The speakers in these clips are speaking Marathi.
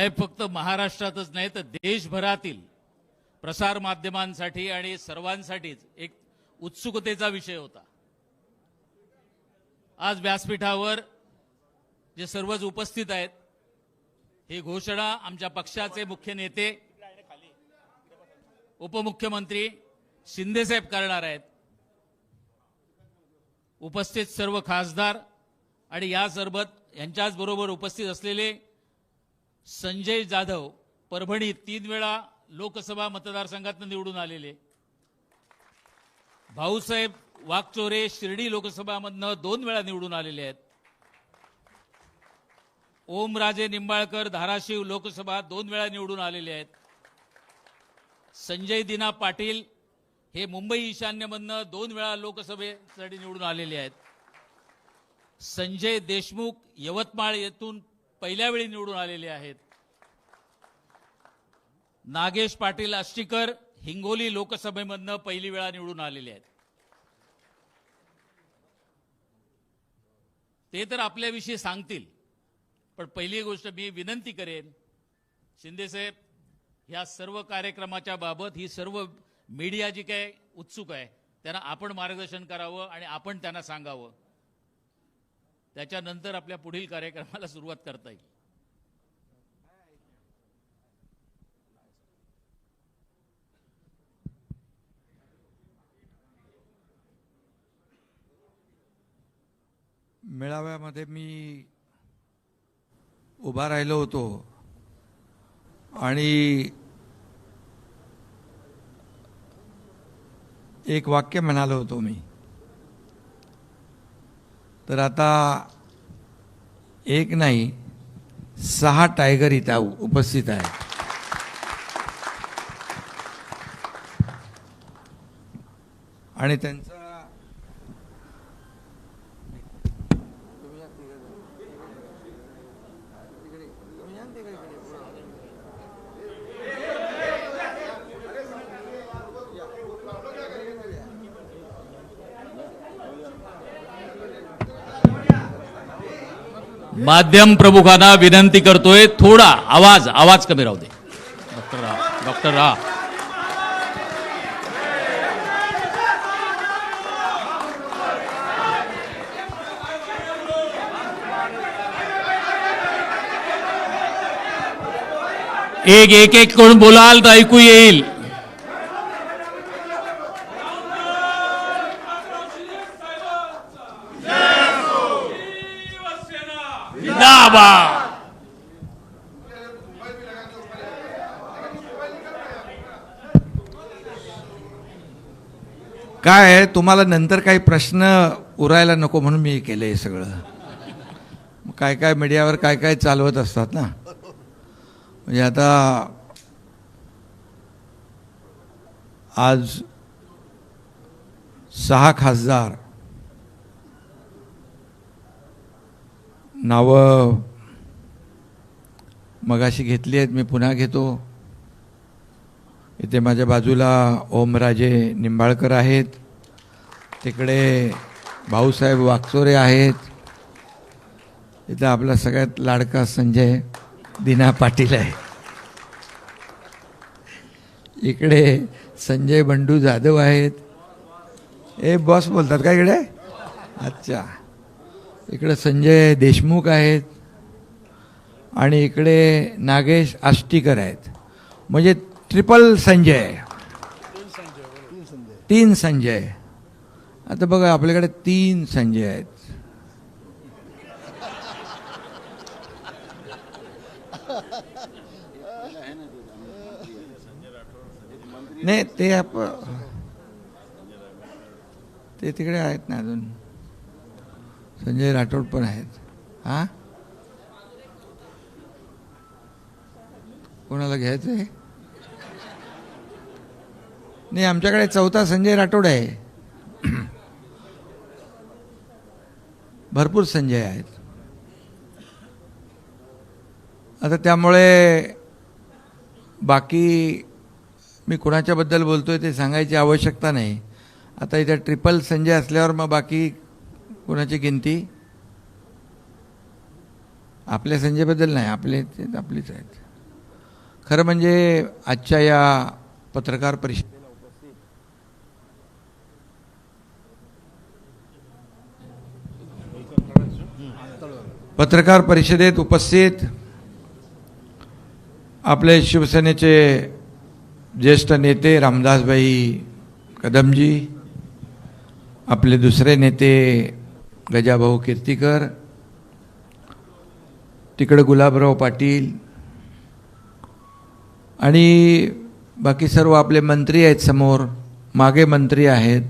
साहेब फक्त महाराष्ट्रातच नाही तर देशभरातील प्रसार माध्यमांसाठी आणि सर्वांसाठीच एक उत्सुकतेचा विषय होता। आज व्यासपीठावर जे सर्वच उपस्थित आहेत, ही घोषणा आमच्या पक्षाचे मुख्य नेते उपमुख्यमंत्री शिंदे साहेब करणार आहेत। उपस्थित सर्व खासदार आणि यांच्याच बरोबर उपस्थित असलेले संजय जाधव परभणी 3 वेळा लोकसभा मतदारसंघातून निवडून आलेले, भाऊसाहेब वाकचोरे शिर्डी लोकसभामधून 2 वेळा निवडून आलेले आहेत, ओमराजे निंबाळकर धाराशिव लोकसभा 2 वेळा निवडून आलेले आहेत, संजय दिना पाटील हे मुंबई ईशान्यमधून 2 वेळा लोकसभेसाठी निवडून आलेले आहेत, संजय देशमुख यवतमाळ येथून पहिल्या वेळी निवडून आलेले आहेत, नागेश पाटील आष्टीकर हिंगोली लोकसभेमधून पहिली वेळा निवडून आलेले आहेत। ते तर आपल्याविषयी सांगतील, पण पहिली गोष्ट मी विनंती करेन शिंदे साहेब, ह्या सर्व कार्यक्रमाच्या बाबत ही सर्व मीडिया जी काय उत्सुक आहे त्यांना आपण मार्गदर्शन करावं आणि आपण त्यांना सांगावं, त्याच्यानंतर आपल्या पुढील कार्यक्रमाला सुरुवात करता येईल। मेळाव्यामध्ये मी उभा राहिलो होतो आणि एक वाक्य म्हणालो होतो मी, तर आता एक नाही 6 टायगर इथं उपस्थित आहेत आणि त्यांचा माध्यम प्रमुखांना विनंती करतोय, थोडा आवाज कमी राहू दे। डॉक्टर एक कोण बोलाल तर ऐकू येईल। काय आहे, तुम्हाला नंतर काही प्रश्न उरायला नको म्हणून मी केलं हे सगळं। काय मीडियावर काय चालवत असतात ना, म्हणजे आता आज 6 खासदार नावं मगाशी घेतली आहेत, मी पुन्हा घेतो। इथे माझ्या बाजूला ओमराजे निंबाळकर आहेत, तिकडे भाऊसाहेब वाकचोरे आहेत, इथं आपला सगळ्यात लाडका संजय दिना पाटील आहे, इकडे संजय बंडू जाधव आहेत, हे बॉस बोलतात का इकडे? अच्छा, इकडे संजय देशमुख आहेत आणि इकडे नागेश आष्टीकर आहेत, म्हणजे ट्रिपल संजय, 3 संजय। आता बघा आपल्याकडे 3 संजय आहेत। नाही ते तिकडे आहेत ना, अजून संजय राठोड पण आहेत। हा, कोणाला घ्यायचंय? नाही, आमच्याकडे 4था संजय राठोड आहे, भरपूर संजय आहेत। आता त्यामुळे बाकी मी कोणाच्याबद्दल बोलतोय ते सांगायची आवश्यकता नाही। आता इथे ट्रिपल संजय असल्यावर मग बाकी कोणाची गिनती? आपल्या संजयबद्दल नाही, आपलीच आहेत। खरं म्हणजे आजच्या या पत्रकार परिषदेत उपस्थित आपले शिवसेनेचे ज्येष्ठ नेते रामदासभाई कदमजी, आपले दुसरे नेते गजाभाऊ कीर्तीकर, तिकडे गुलाबराव पाटील आणि बाकी सर्व आपले मंत्री आहेत, समोर मागे मंत्री आहेत,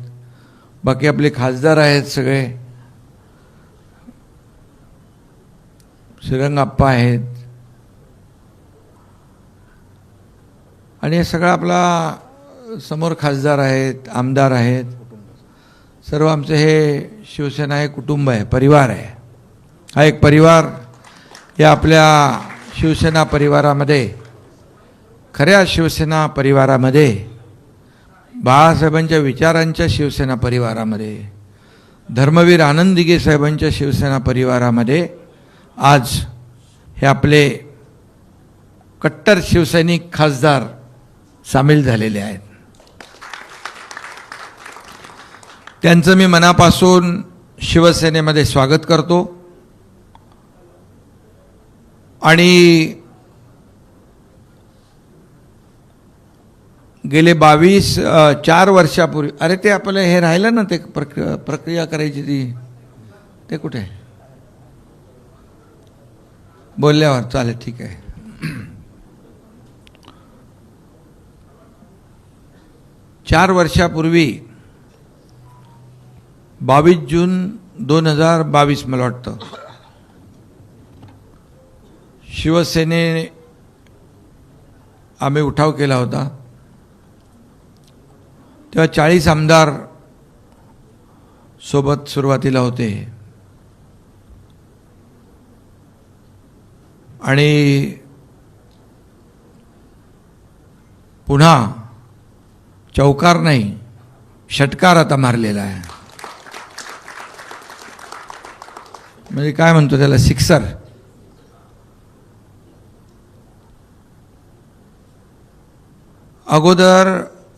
बाकी आपले खासदार आहेत, सगळे श्रीरंगाप्पा आहेत आणि हे सगळं आपला समोर खासदार आहेत, आमदार आहेत, सर्व आमचं हे शिवसेना हे कुटुंब आहे, परिवार आहे. हा एक परिवार, या आपल्या शिवसेना परिवारामध्ये, खऱ्या शिवसेना परिवारामध्ये, बाळासाहेबांच्या विचारांच्या शिवसेना परिवारामध्ये, धर्मवीर आनंद दिघे साहेबांच्या शिवसेना परिवारामध्ये आज हे आपले कट्टर शिवसैनिक खासदार सामील झालेले आहेत. त्यांचं मी मनापासून शिवसेनेमध्ये स्वागत करतो आणि गेले 4 वर्षापूर्वी, अरे ते आपलं हे राहिलं ना, ते प्रक्रिया करायची ते कुठे आहे? बोलल्यावर चालेल, ठीक आहे. 4 वर्षापूर्वी 22 जून 2022 मला वाटतं, शिवसेनेने आम्ही उठाव केला होता. तेव्हा 40 आमदार सोबत सुरुवातीला होते आणि पुन्हा चौकार नाही, षटकार आता मारलेला आहे. म्हणजे काय म्हणतो त्याला, सिक्सर. अगोदर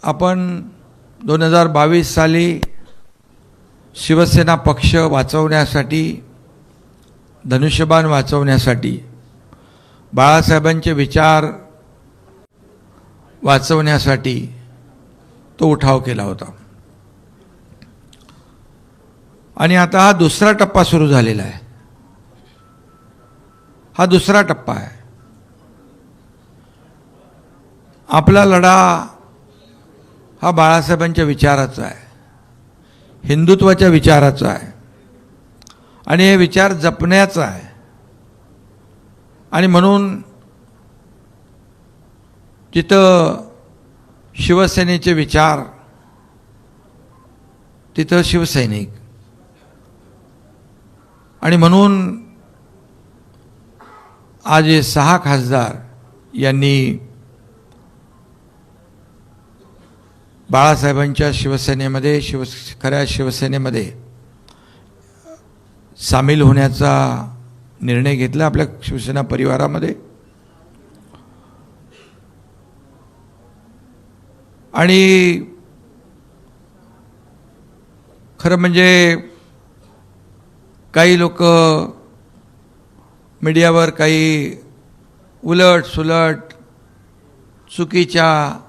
आपण 2022 साली शिवसेना पक्ष वाचवण्यासाठी, धनुष्यबाण वाचवण्यासाठी, बाळासाहेबांचे विचार वाचवण्यासाठी तो उठाव केला होता. आणि आता हा दुसरा टप्पा सुरू झालेला आहे. हा दुसरा टप्पा आहे. आपला लढा हा बाळासाहेबांच्या विचाराचा आहे, हिंदुत्वाच्या विचाराचा आहे आणि हे विचार जपण्याचा आहे. आणि म्हणून जिथं शिवसेनेचे विचार तिथं शिवसैनिक. आणि म्हणून आज हे 6 खासदार यांनी बाळासाहेबांच्या शिवसेनेमध्ये, खऱ्या शिवसेनेमध्ये सामील होण्याचा निर्णय घेतला आपल्या शिवसेना परिवारामध्ये. आणि खरं म्हणजे काही लोक मीडियावर काही उलट सुलट चुकीच्या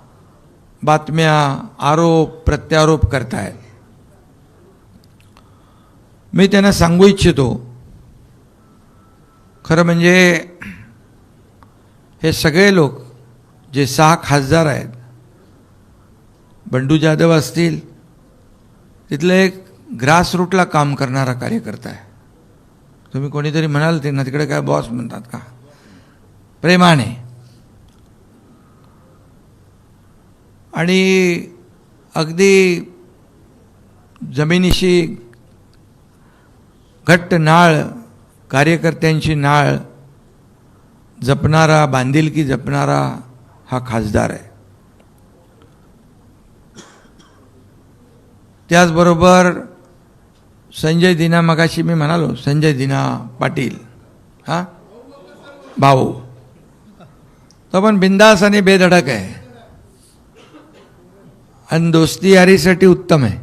बातम्या, आरोप प्रत्यारोप करतायत. मी त्यांना सांगू इच्छितो, खरं म्हणजे हे सगळे लोक जे 6 खासदार आहेत, बंडू जाधव असतील, तिथले एक ग्रासरूटला काम करणारा कार्यकर्ता आहे. तुम्ही कोणीतरी म्हणाल त्यांना तिकडे काय बॉस म्हणतात का, प्रेमाने. आणि अगदी जमिनीशी घट्ट नाळ, कार्यकर्त्यांची नाळ जपणारा, बांधिलकी जपणारा हा खासदार आहे. त्याचबरोबर संजय दिना, मगाशी मी म्हणालो संजय दिना पाटील, भाऊ, तो पण बिंदास आणि बेधडक आहे आणि दोस्ती यारीसाठी उत्तम आहे.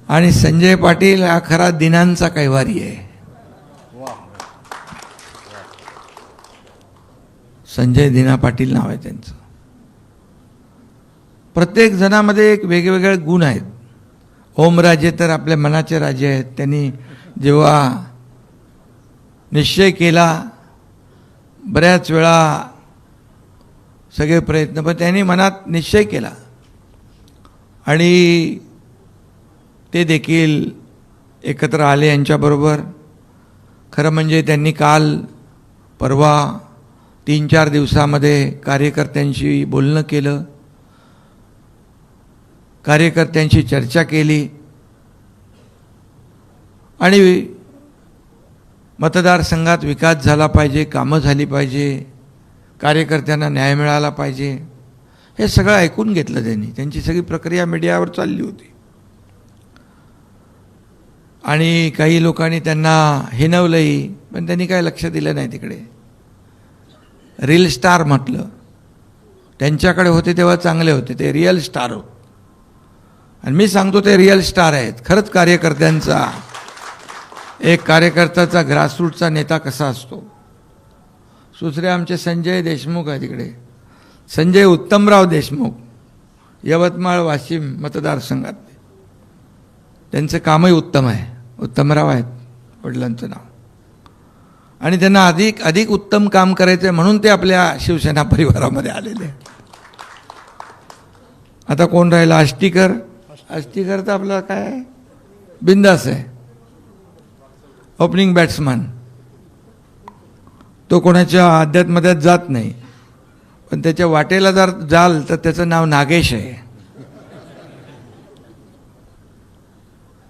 आणि संजय पाटील हा खरा दिनांचा कैवारी आहे. संजय दिना पाटील नाव आहे त्यांचं. प्रत्येक जणामध्ये एक वेगवेगळे गुण आहेत. ओमराजे तर आपल्या मनाचे राजे आहेत. त्यांनी जेव्हा निश्चय केला, बऱ्याच वेळा सगळे प्रयत्न, पण त्यांनी मनात निश्चय केला आणि ते देखील एकत्र आले यांच्याबरोबर. खरं म्हणजे त्यांनी काल परवा 3-4 दिवसामध्ये कार्यकर्त्यांशी बोलणं केलं, कार्यकर्त्यांशी चर्चा केली आणि मतदारसंघात विकास झाला पाहिजे, कामं झाली पाहिजे, कार्यकर्त्यांना न्याय मिळाला पाहिजे, हे सगळं ऐकून घेतलं त्यांनी. त्यांची सगळी प्रक्रिया मीडियावर चालली होती आणि काही लोकांनी त्यांना हिणवलंही, पण त्यांनी काय लक्ष दिलं नाही तिकडे. रील स्टार म्हटलं, त्यांच्याकडे होते तेव्हा चांगले होते, ते रिअल स्टार होते. आणि मी सांगतो ते रिअल स्टार आहेत. खरंच कार्यकर्त्यांचा, एक कार्यकर्त्याचा ग्रासरूटचा नेता कसा असतो. दुसरे आमचे संजय देशमुख आहे तिकडे, संजय उत्तमराव देशमुख, यवतमाळ वाशिम मतदारसंघात. त्यांचं कामही उत्तम आहे. उत्तमराव आहेत वडिलांचं नाव, आणि त्यांना अधिक उत्तम काम करायचं आहे म्हणून ते आपल्या शिवसेना परिवारामध्ये आलेले. आता कोण राहिला? आष्टीकर. आष्टीकर तर आपला काय बिंदास आहे, ओपनिंग बॅट्समन. तो कोणाच्या अध्यात्मध्यात जात नाही, पण त्याच्या वाटेला जर जाल तर त्याचं नाव नागेश आहे.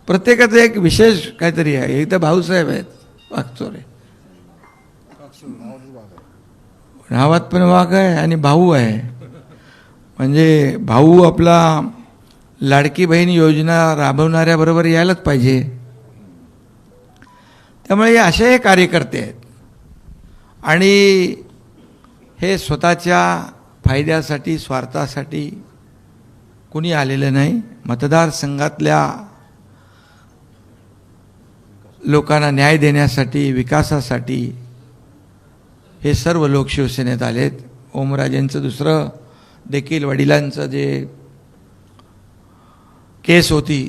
प्रत्येकाचं एक विशेष काहीतरी आहे. एक तर भाऊसाहेब आहेत वागचोरे, नावात पण वाघ आहे आणि भाऊ आहे. म्हणजे भाऊ आपला लाडकी बहीण योजना राबवणाऱ्याबरोबर यायलाच पाहिजे. त्यामुळे हे असे हे कार्यकर्ते आहेत आणि हे स्वतःच्या फायद्यासाठी, स्वार्थासाठी कुणी आलेलं नाही. मतदारसंघातल्या लोकांना न्याय देण्यासाठी, विकासासाठी हे सर्व लोक शिवसेनेत आलेत. ओमराजेंचं दुसरं देखील वडिलांचं जे केस होती,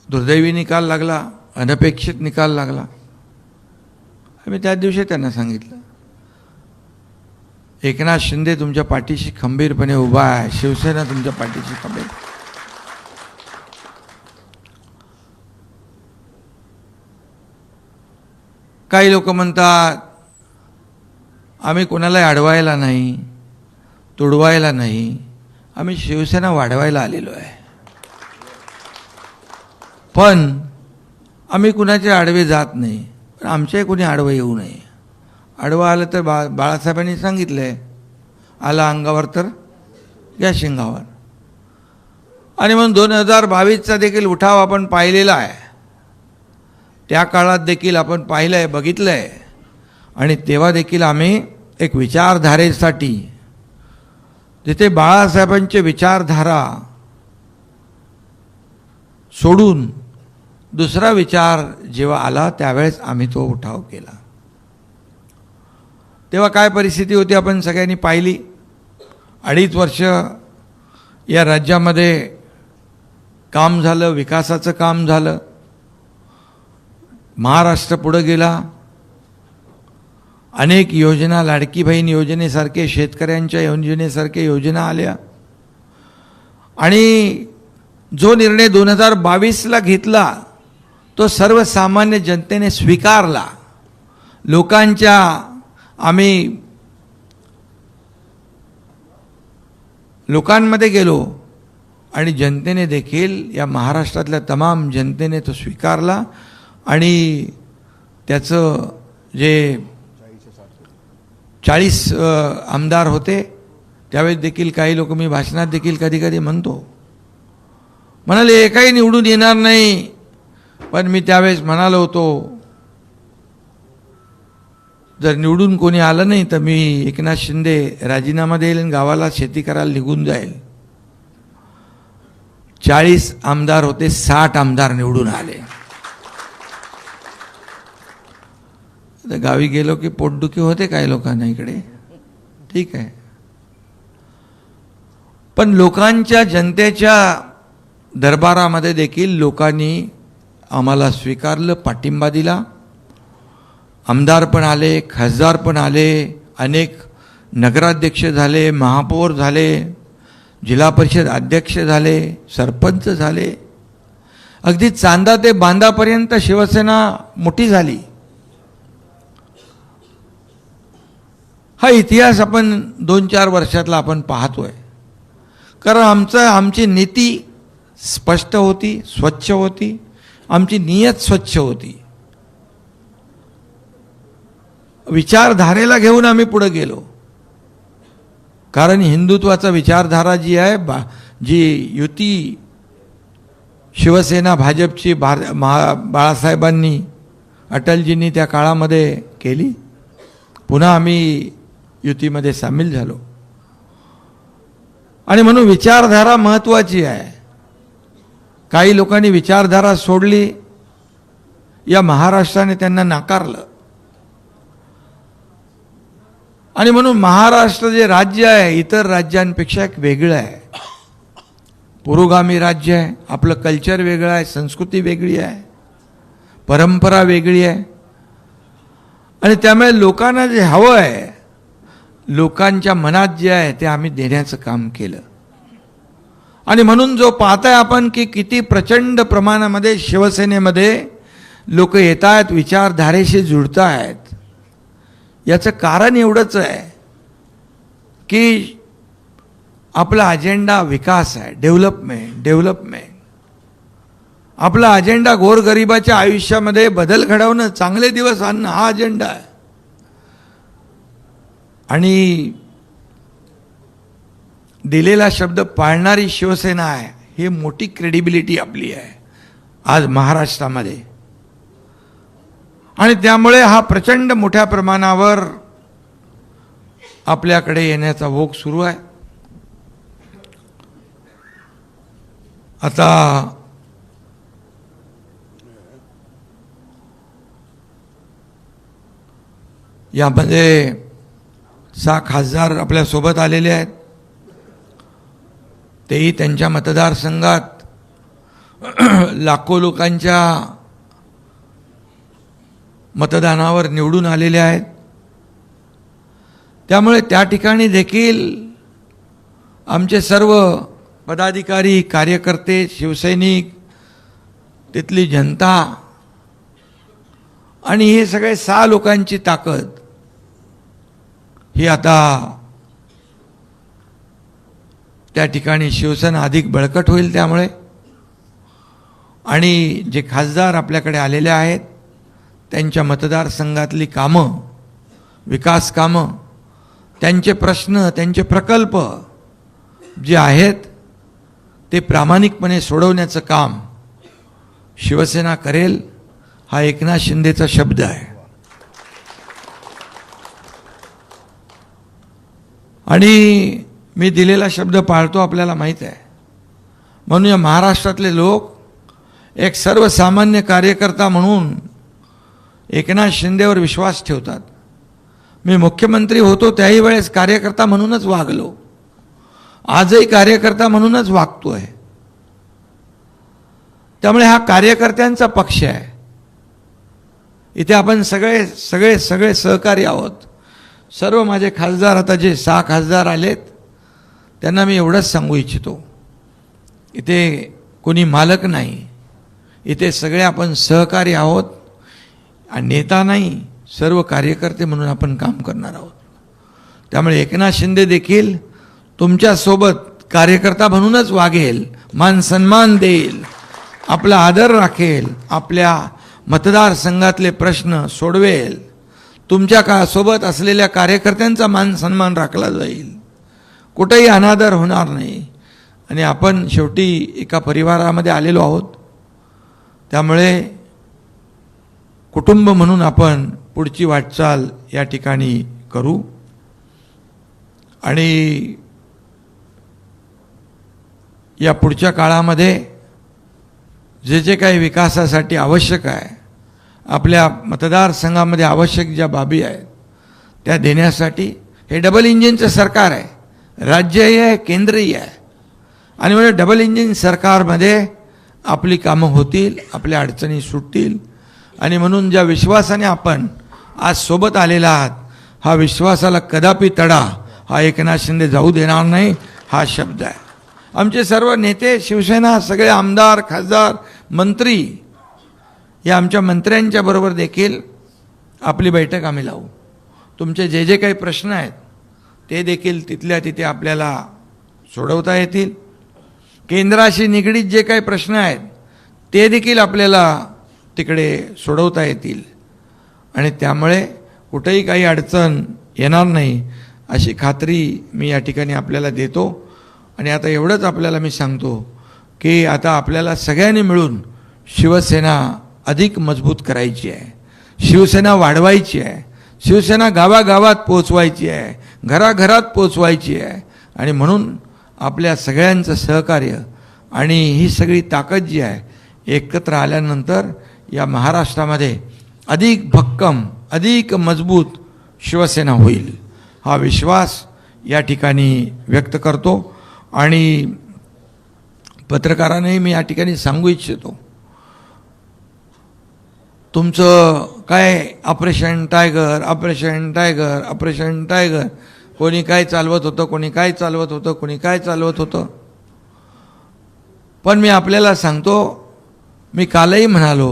दुर्दैवी निकाल लागला, अनपेक्षित निकाल लागला. आम्ही त्याच दिवशी त्यांना सांगितलं, एकनाथ शिंदे तुमच्या पाठीशी खंबीरपणे उभा आहे, शिवसेना तुमच्या पाठीशी खंबीर. काही लोक म्हणतात आम्ही कोणाला अडवायला नाही, तुडवायला नाही, आम्ही शिवसेना वाढवायला आलेलो आहे. पण आम्ही कुणाचे आडवे जात नाही, पण आमच्याही कोणी आडवं येऊ नये. आडवं आलं तर बाळासाहेबांनी सांगितलं आहे, आला अंगावर तर या शिंगावर. आणि म्हणून 2022चा देखील उठाव आपण पाहिलेला आहे. त्या काळात देखील आपण पाहिलं आहे, बघितलं आहे. आणि तेव्हा देखील आम्ही एक विचारधारेसाठी, जिथे बाळासाहेबांचे विचारधारा सोडून दुसरा विचार जेव्हा आला, त्यावेळेस आम्ही तो उठाव केला. तेव्हा काय परिस्थिती होती आपण सगळ्यांनी पाहिली. 2.5 वर्ष या राज्यामध्ये काम झालं, विकासाचं काम झालं. महाराष्ट्र पुढे गेला. अनेक योजना, लाडकी बहीण योजनेसारखे, शेतकऱ्यांच्या योजनेसारखे योजना आल्या. आणि जो निर्णय 2022ला घेतला तो सर्वसामान्य जनतेने स्वीकारला. आम्ही लोकांमध्ये गेलो आणि जनतेने देखील, या महाराष्ट्रातल्या तमाम जनतेने तो स्वीकारला. आणि त्याचं जे 40 आमदार होते त्यावेळेस देखील काही लोक, मी भाषणात देखील कधी कधी म्हणाले, एकाही निवडून येणार नाही, पण मी त्यावेळेस म्हणालो होतो, जर निवडून कोणी आलं नाही तर मी एकनाथ शिंदे राजीनामा देईल आणि गावाला शेती करायला निघून जाईल. 40 आमदार होते, 60 आमदार निवडून आले. तर गावी गेलो की पोटदुखी होते काही लोकांना इकडे, ठीक आहे. पण लोकांच्या, जनतेच्या दरबारामध्ये देखील लोकांनी आम्हाला स्वीकारलं, पाठिंबा दिला. आमदार पण आले, खासदार पण आले, अनेक नगराध्यक्ष झाले, महापौर झाले, जिल्हा परिषद अध्यक्ष झाले, सरपंच झाले. अगदी चांदा ते बांदापर्यंत शिवसेना मोठी झाली. हा इतिहास आपण 2-4 वर्षातला आपण पाहतोय. कारण आमची नीती स्पष्ट होती, स्वच्छ होती, आमची नियत स्वच्छ होती. विचारधारेला घेऊन आम्ही पुढे गेलो. कारण हिंदुत्वाचा विचारधारा जी आहे, जी युती शिवसेना भाजपची बाळासाहेबांनी, अटलजींनी त्या काळामध्ये केली, पुन्हा आम्ही युतीमध्ये सामील झालो. आणि म्हणून विचारधारा महत्त्वाची आहे. काही लोकांनी विचारधारा सोडली, या महाराष्ट्राने त्यांना नाकारलं. आणि म्हणून महाराष्ट्र जे राज्य आहे इतर राज्यांपेक्षा एक वेगळं आहे, पुरोगामी राज्य आहे. आपलं कल्चर वेगळं आहे, संस्कृती वेगळी आहे, परंपरा वेगळी आहे. आणि त्यामुळे लोकांना जे हवं आहे, लोकांच्या मनात जे आहे ते आम्ही देण्याचं काम केलं. आणि म्हणून जो पाहताय आपण की किती प्रचंड प्रमाणामध्ये शिवसेनेमध्ये लोक येत आहेत, विचारधारेशी जुळत आहेत, याचं कारण एवढंच आहे की आपला अजेंडा विकास आहे, डेव्हलपमेंट. आपला अजेंडा गोरगरिबाच्या आयुष्यामध्ये बदल घडवणं, चांगले दिवस आणणं, हा अजेंडा आहे. आणि दिलेला शब्द पाळणारी शिवसेना आहे, ही मोठी क्रेडिबिलिटी आपली आहे आज महाराष्ट्रामध्ये. आणि त्यामुळे हा प्रचंड मोठ्या प्रमाणावर आपल्याकडे येण्याचा ओघ सुरू आहे. आता यामध्ये 6 खासदार आपल्यासोबत आलेले आहेत. तेही त्यांच्या मतदारसंघात लाखो लोकांच्या मतदानावर निवडून आलेले आहेत. त्यामुळे त्या ठिकाणी देखील आमचे सर्व पदाधिकारी, कार्यकर्ते, शिवसैनिक, तिथली जनता आणि हे सगळे 6 लोकांची ताकद ही आता त्या ठिकाणी शिवसेना अधिक बळकट होईल. त्यामुळे आणि जे खासदार आपल्याकडे आलेले आहेत त्यांच्या मतदारसंघातली कामं, विकास कामं, त्यांचे प्रश्न, त्यांचे प्रकल्प जे आहेत ते प्रामाणिकपणे सोडवण्याचं काम शिवसेना करेल, हा एकनाथ शिंदेचा शब्द आहे. आणि मी दिलेला शब्द पाळतो, आपल्याला माहीत आहे. म्हणून या महाराष्ट्रातले लोक एक सर्वसामान्य कार्यकर्ता म्हणून एकनाथ शिंदेवर विश्वास ठेवतात. मी मुख्यमंत्री होतो त्याही वेळेस कार्यकर्ता म्हणूनच वागलो, आजही कार्यकर्ता म्हणूनच वागतोय. त्यामुळे हा कार्यकर्त्यांचा पक्ष आहे. इथे आपण सगळे सगळे सगळे सहकारी आहोत. सर्व माझे खासदार, आता जे 6 खासदार आलेत त्यांना मी एवढंच सांगू इच्छितो, इथे कोणी मालक नाही, इथे सगळे आपण सहकारी आहोत. आणि नेता नाही, सर्व कार्यकर्ते म्हणून आपण काम करणार आहोत. त्यामुळे एकनाथ शिंदे देखील तुमच्यासोबत कार्यकर्ता म्हणूनच वागेल, मान सन्मान देईल, आपला आदर राखेल, आपल्या मतदारसंघातले प्रश्न सोडवेल. तुमच्या सोबत असलेल्या कार्यकर्त्यांचा मान सन्मान राखला जाईल, कुठेही अनादर होणार नाही. आणि आपण शेवटी एका परिवारामध्ये आलेलो आहोत. त्यामुळे कुटुंब म्हणून आपण पुढची वाटचाल या ठिकाणी करू आणि या पुढच्या काळामध्ये जे जे काही विकासासाठी आवश्यक आहे, आपल्या मतदारसंघामध्ये आवश्यक ज्या बाबी आहेत त्या देण्यासाठी हे डबल इंजिनचं सरकार आहे, राज्यही आहे केंद्रही आहे. आणि म्हणजे डबल इंजिन सरकारमध्ये आपली कामं होतील, आपल्या अडचणी सुटतील. आणि म्हणून ज्या विश्वासाने आपण आज सोबत आलेला आहात, हा विश्वासाला कदापि तडा हा एकनाथ शिंदे जाऊ देणार नाही, हा शब्द आहे. आमचे सर्व नेते, शिवसेना, सगळे आमदार, खासदार, मंत्री, या आमच्या मंत्र्यांच्या बरोबर देखील आपली बैठक आम्ही लावू. तुमचे जे जे काही प्रश्न आहेत ते देखील तिथल्या तिथे आपल्याला सोडवता येतील. केंद्राशी निगडीत जे काही प्रश्न आहेत ते देखील आपल्याला तिकडे सोडवता येतील. आणि त्यामुळे कुठेही काही अडचण येणार नाही अशी खात्री मी या ठिकाणी आपल्याला देतो. आणि आता एवढंच आपल्याला मी सांगतो की आता आपल्याला सगळ्यांनी मिळून शिवसेना अधिक मजबूत करायची आहे, शिवसेना वाढवायची आहे, शिवसेना गावागावात पोचवायची आहे, घराघरात पोचवायची आहे. आणि म्हणून आपल्या सगळ्यांचं सहकार्य आणि ही सगळी ताकद जी आहे एकत्र आल्यानंतर या महाराष्ट्रामध्ये अधिक भक्कम, अधिक मजबूत शिवसेना होईल, हा विश्वास या ठिकाणी व्यक्त करतो. आणि पत्रकारांनाही मी या ठिकाणी सांगू इच्छितो, तुमचं काय operation tiger, operation tiger, operation tiger, कोणी काय चालवत होतं, कोणी काय चालवत होतं, कोणी काय चालवत होतं. पण मी आपल्याला सांगतो, मी कालही म्हणालो,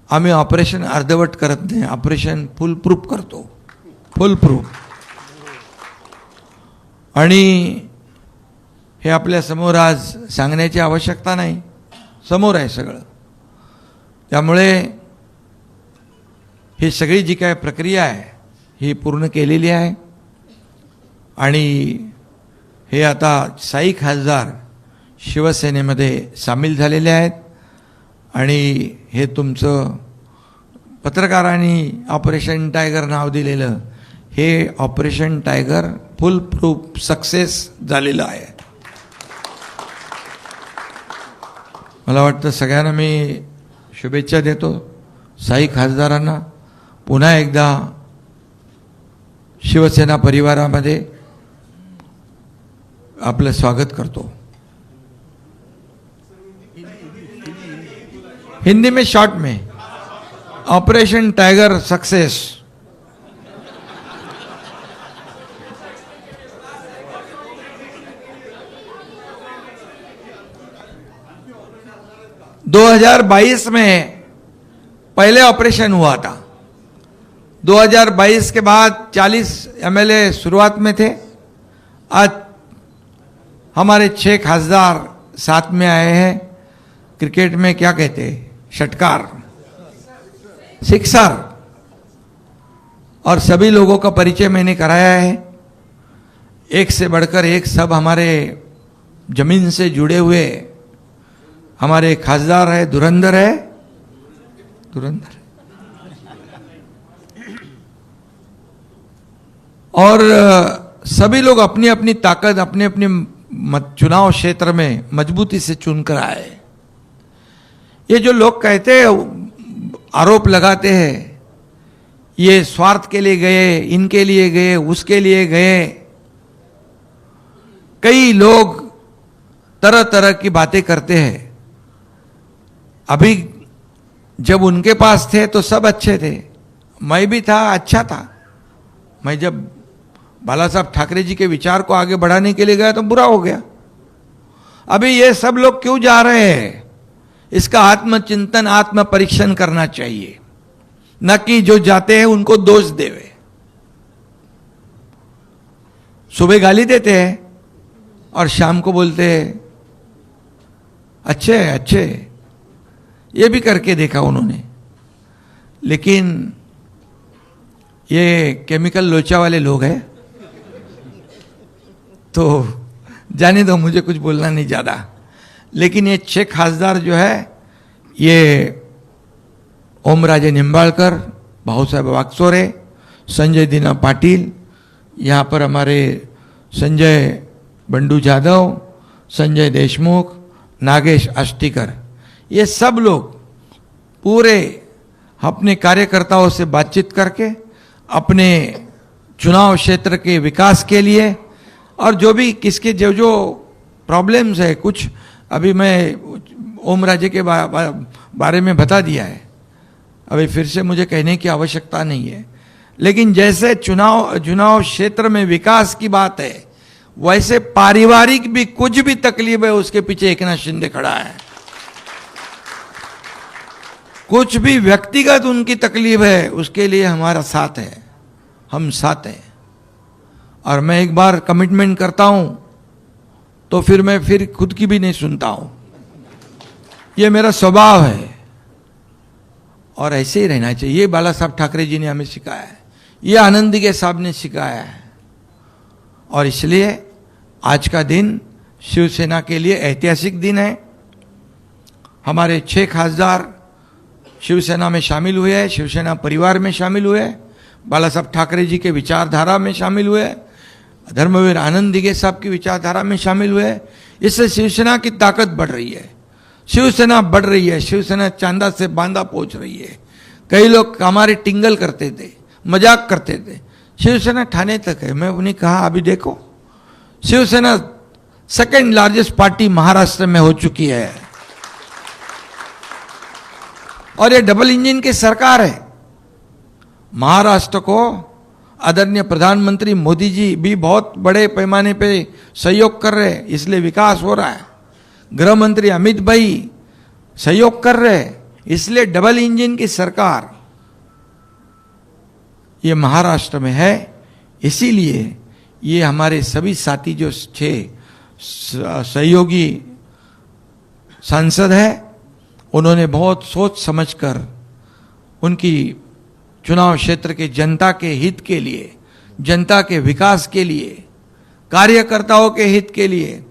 आम्ही ऑपरेशन अर्धवट करत नाही, ऑपरेशन फुल प्रूफ करतो, फुल प्रूफ. आणि हे आपल्या समोर आज सांगण्याची आवश्यकता नाही, समोर आहे सगळं. त्यामुळे ही सगळी जी काय प्रक्रिया आहे ही पूर्ण केलेली आहे. आणि हे आता 6 खासदार शिवसेनेमध्ये सामील झालेले आहेत. आणि हे तुमचं पत्रकारांनी ऑपरेशन टायगर नाव दिलेलं हे ऑपरेशन टायगर फुल प्रूफ सक्सेस झालेलं आहे. मला वाटतं सगळ्यांना मी शुभेच्छा देतो. 6 खासदारांना पुन्हा एकदा शिवसेना परिवारामध्ये आपलं स्वागत करतो. हिंदी में शॉर्ट में, ऑपरेशन टाइगर सक्सेस. दो 2022 में पहले ऑपरेशन हुआ था. 2022 के बाद 40 एमएलए शुरुआत में थे. आज हमारे 6 खासदार साथ में आए हैं. क्रिकेट में क्या कहते हैं, षटकार, सिक्सर. और सभी लोगों का परिचय मैंने कराया है. एक से बढ़कर एक सब हमारे जमीन से जुड़े हुए हमारे खासदार है, धुरंधर है, धुरंधर. और सभी लोग अपनी अपनी ताकत अपने अपने चुनाव क्षेत्र में मजबूती से चुनकर आए. ये जो लोग कहते हैं, आरोप लगाते हैं, ये स्वार्थ के लिए गए, इनके लिए गए, उसके लिए गए, कई लोग तरह तरह की बातें करते हैं. अभी जब उनके पास थे तो सब अच्छे थे, मैं भी था, अच्छा था. मैं जब बाला साहब ठाकरे जी के विचार को आगे बढ़ाने के लिए गया तो बुरा हो गया. अभी ये सब लोग क्यों जा रहे हैं, इसका आत्मचिंतन, आत्म परीक्षण करना चाहिए, न कि जो जाते हैं उनको दोष देवे. सुबह गाली देते हैं और शाम को बोलते हैं अच्छे अच्छे. ये भी करके देखा उन्होंने. लेकिन ये केमिकल लोचा वाले लोग हैं, तो जाने दो, मुझे कुछ बोलना नहीं ज़्यादा. लेकिन ये 6 खासदार जो है ये ओमराजे निंबाळकर, भाऊसाहेब वागचोरे, संजय दीना पाटिल, यहाँ पर हमारे संजय बंडू जाधव, संजय देशमुख, नागेश आष्टीकर, ये सब लोग पूरे अपने कार्यकर्ताओं से बातचीत करके अपने चुनाव क्षेत्र के विकास के लिए और जो भी किसके जो जो प्रॉब्लम्स है, कुछ अभी मैं ओमराजे के बारे में बता दिया है, अभी फिर से मुझे कहने की आवश्यकता नहीं है। लेकिन जैसे चुनाव क्षेत्र में विकास की बात है, वैसे पारिवारिक भी कुछ भी तकलीफ है उसके पीछे एकनाथ शिंदे खड़ा है। कुछ भी व्यक्तिगत उनकी तकलीफ है उसके लिए हमारा साथ है, हम साथ हैं। और मैं एक बार कमिटमेंट करता हूं तो फिर मैं फिर खुद की भी नहीं सुनता हूं, ये मेरा स्वभाव है और ऐसे ही रहना चाहिए। ये बाला साहब ठाकरे जी ने हमें सिखाया है, ये आनंद के साहब ने सिखाया है। और इसलिए आज का दिन शिवसेना के लिए ऐतिहासिक दिन है। हमारे 6 खासदार शिवसेना में शामिल हुए हैं, शिवसेना परिवार में शामिल हुए, बाला साहब ठाकरे जी के विचारधारा में शामिल हुए, धर्मवीर आनंद दिघे साहब की विचारधारा में शामिल हुए। इससे शिवसेना की ताकत बढ़ रही है, शिवसेना बढ़ रही है, शिवसेना चांदा से बांदा पहुंच रही है। कई लोग हमारे टिंगल करते थे, मजाक करते थे, शिवसेना ठाणे तक है। मैं उन्हें कहा अभी देखो, Shiv Sena second largest party Maharashtra में हो चुकी है और ये डबल इंजन की सरकार है। महाराष्ट्र को आदरणीय प्रधानमंत्री मोदी जी भी बहुत बड़े पैमाने पे सहयोग कर रहे हैं, इसलिए विकास हो रहा है। गृह मंत्री अमित भाई सहयोग कर रहे हैं, इसलिए डबल इंजन की सरकार ये महाराष्ट्र में है। इसीलिए ये हमारे सभी साथी जो 6 सहयोगी सांसद हैं, उन्होंने बहुत सोच समझकर उनकी चुनाव क्षेत्र के जनता के हित के लिए, जनता के विकास के लिए, कार्यकर्ताओं के हित के लिए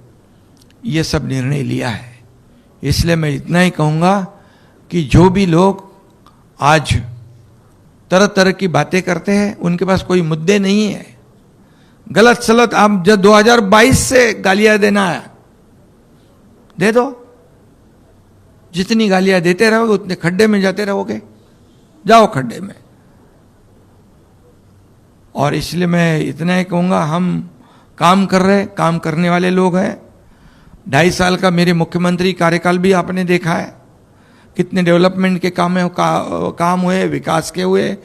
ये सब निर्णय लिया है। इसलिए मैं इतना ही कहूँगा कि जो भी लोग आज तरह तरह की बातें करते हैं, उनके पास कोई मुद्दे नहीं है। गलत सलत आप जब 2022 से गालियां देना है दे दो, जितनी गालियां देते रहोगे उतने खड्डे में जाते रहोगे, जाओ खड्डे में। और इसलिए मैं इतना ही कहूँगा, हम काम कर रहे, काम करने वाले लोग हैं। 2.5 साल का मेरे मुख्यमंत्री कार्यकाल भी आपने देखा है, कितने डेवलपमेंट के काम हुए, विकास के हुए।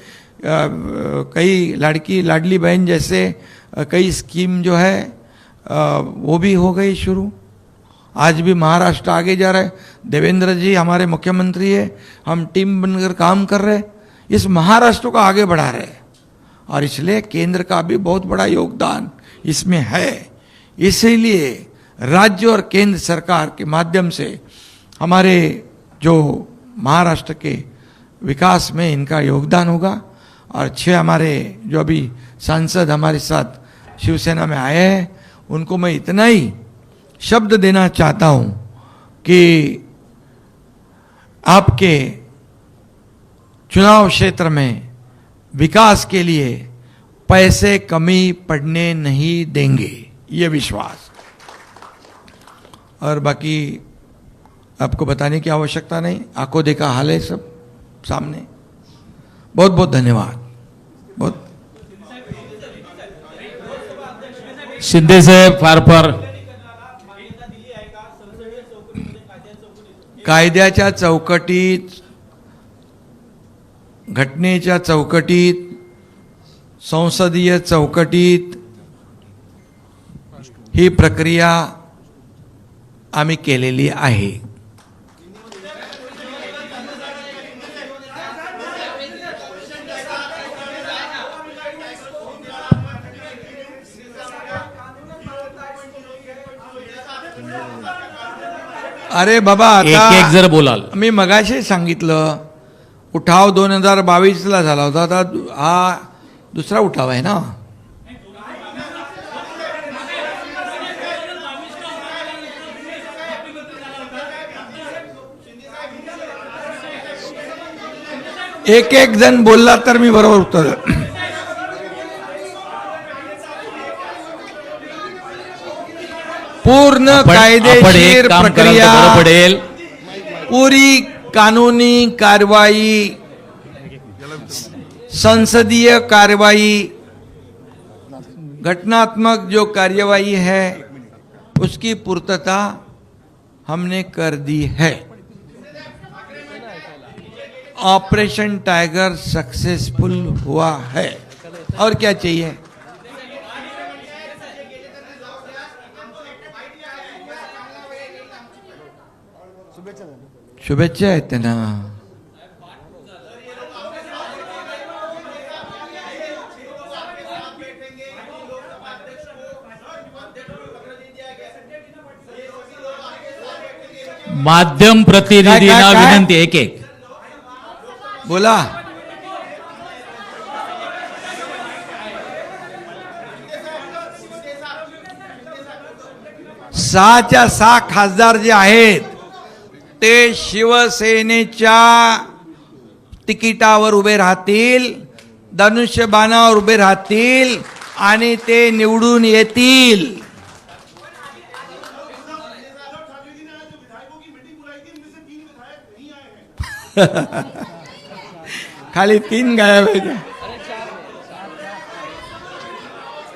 कई लाडली बहन जैसे कई स्कीम जो है वो भी हो गई शुरू। आज भी महाराष्ट्र आगे जा रहा है, देवेंद्र जी हमारे मुख्यमंत्री है, हम टीम बनकर काम कर रहे, इस महाराष्ट्र को आगे बढ़ा रहे। और इसलिए केंद्र का भी बहुत बड़ा योगदान इसमें है। इसीलिए राज्य और केंद्र सरकार के माध्यम से हमारे जो महाराष्ट्र के विकास में इनका योगदान होगा। और 6 हमारे जो अभी सांसद हमारे साथ शिवसेना में आए हैं, उनको मैं इतना ही शब्द देना चाहता हूं कि आपके चुनाव क्षेत्र में विकास के लिए पैसे कमी पड़ने नहीं देंगे, ये विश्वास। और बाकी आपको बताने की आवश्यकता नहीं, आंखों देखा हाल है सब सामने। बहुत बहुत धन्यवाद। बहुत शिंदे साहेब फार कायद्याच्या चौकटीत, घटनेच्या चौकटीत, संसदीय चौकटीत ही प्रक्रिया आम्ही केलेली आहे। अरे बाबा, एक जर बोलाल, मी मगाशी सांगितलं, उठाव 2022ला झाला होता, आता हा दुसरा उठाव आहे ना। एक एक जण बोलला तर मी बरोबर उत्तर पूर्ण कायदेशीर प्रक्रिया पडेल. पूरी कानूनी कारवाई संसदीय कारवाई घटनात्मक जो कार्यवाही है उसकी पूर्तता हमने कर दी है. ऑपरेशन टाइगर सक्सेसफुल हुआ है और क्या चाहिए. शुभेच्छा आहेत त्यांना. माध्यम प्रतिनिधींना काय? विनंती. एक एक बोला. सहाच्या सहा खासदार जे आहेत ते शिवसेनेच्या तिकिटावर उभे राहतील, धनुष्यबाणावर उभे राहतील आणि ते निवडून येतील. खाली 3 गायब आहेत.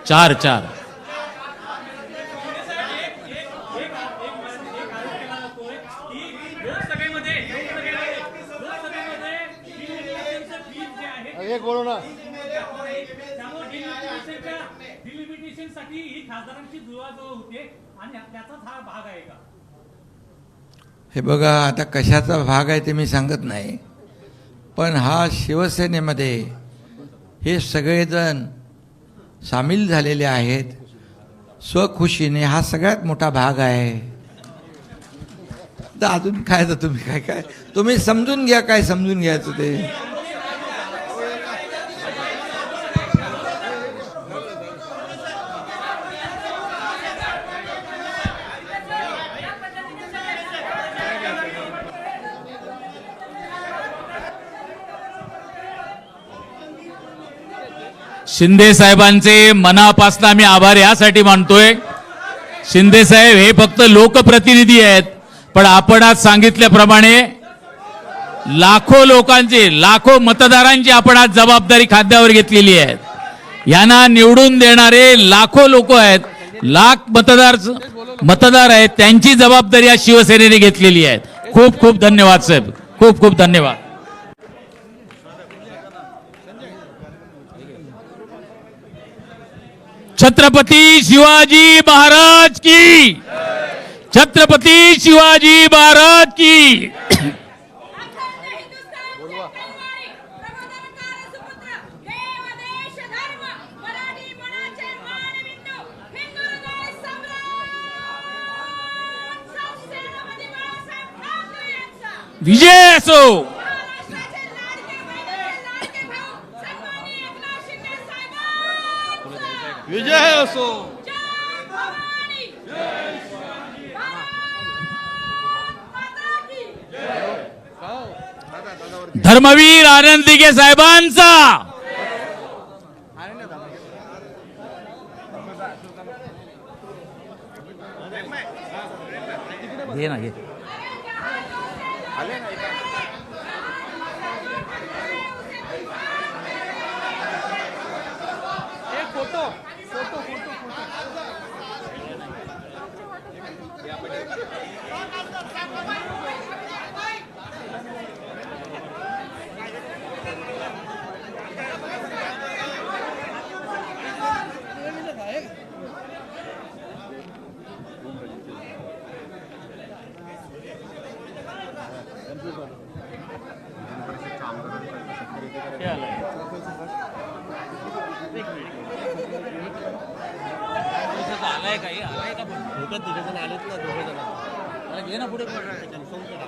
4 एक बोलो ना. डिलिमिटेशनसाठी ही खासदारांची जुळवाजुळव होते आणि त्याचाच हा भाग आहे का. हे बघा, आता कशाचा भाग आहे ते मी सांगत नाही, पण हा शिवसेनेमध्ये हे सगळेजण सामील झालेले आहेत स्वखुशीने. हा सगळ्यात मोठा भाग आहे. तर अजून काय, तर तुम्ही काय तुम्ही समजून घ्या, काय समजून घ्यायचं ते. शिंदे साहेबांचे मनापासून आम्ही आभार यासाठी मानतोय. शिंदे साहेब हे फक्त लोकप्रतिनिधी आहेत, पण आपण आज सांगितल्याप्रमाणे लाखो लोकांची, लाखो मतदारांची आपण आज जबाबदारी खांद्यावर घेतलेली आहे. यांना निवडून देणारे लाखो लोक आहेत, लाख मतदार आहेत, त्यांची जबाबदारी आज शिवसेनेने घेतलेली आहे. खूप खूप धन्यवाद साहेब, खूप खूप धन्यवाद. छत्रपती शिवाजी महाराज की, छत्रपती शिवाजी महाराज की. विजय असो. विजय असो. धर्मवीर आनंद दिघे साहेबांचा. घे ना, घे. आलाय काही, आलाय का पण दोघं तिघजण आलेत ना, दोघं जण. घे ना पुढे. कन्फर्म करा.